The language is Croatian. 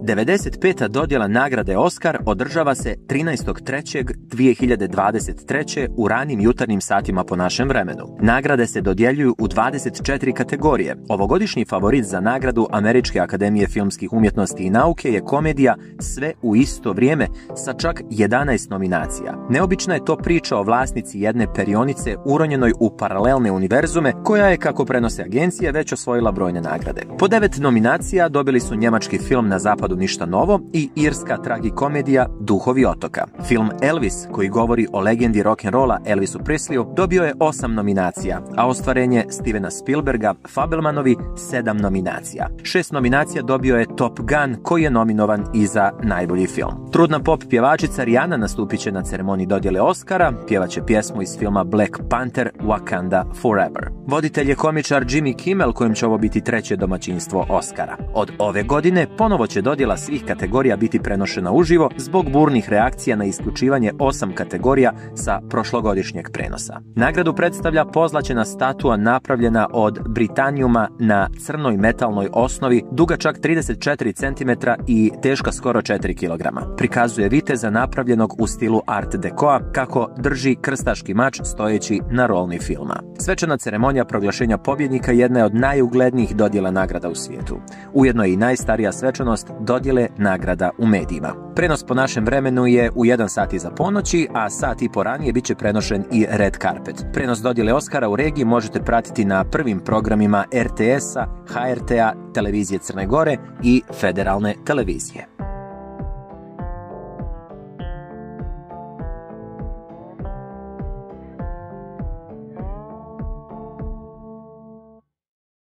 95. dodjela nagrade Oscar održava se 13.3.2023. u ranim jutarnjim satima po našem vremenu. Nagrade se dodjeljuju u 24 kategorije. Ovogodišnji favorit za nagradu Američke akademije filmskih umjetnosti i nauke je komedija Sve u isto vrijeme sa čak 11 nominacija. Neobična je to priča o vlasnici jedne perionice uronjenoj u paralelne univerzume koja je, kako prenose agencije, već osvojila brojne nagrade. Po 9 nominacija dobili su njemački film Na zapadu ništa novo i irska tragikomedija Duhovi otoka. Film Elvis, koji govori o legendi rock'n'rolla Elvisu Presleyu, dobio je 8 nominacija, a ostvarenje Stevena Spielberga Fabelmanovi 7 nominacija. 6 nominacija dobio je Top Gun, koji je nominovan i za najbolji film. Trudna pop pjevačica Rihanna nastupit će na ceremoniji dodjele Oscara, pjevaće pjesmu iz filma Black Panther Wakanda Forever. Voditelj je komičar Jimmy Kimmel, kojim će ovo biti treće domaćinstvo Oscara. Od ove godine ponovo će dodjela svih kategorija biti prenošena uživo zbog burnih reakcija na isključivanje 8 kategorija sa prošlogodišnjeg prenosa. Nagradu predstavlja pozlaćena statua napravljena od britanijuma na crnoj metalnoj osnovi, duga čak 34 cm i teška skoro 4 kg. Prikazuje viteza napravljenog u stilu art decoa kako drži krstaški mač stojeći na rolni filma. Svečana ceremonija proglašenja pobjednika jedna je od najuglednijih dodjela nagrada u svijetu. Ujedno je i najstarija svečanost dodjele nagrada u medijima. Prenos po našem vremenu je u 1 sat iza ponoći, a sat i po ranije bit će prenošen i red carpet. Prenos dodjele Oscara u regiji možete pratiti na prvim programima RTS-a, HRT-a, Televizije Crne Gore i Federalne televizije.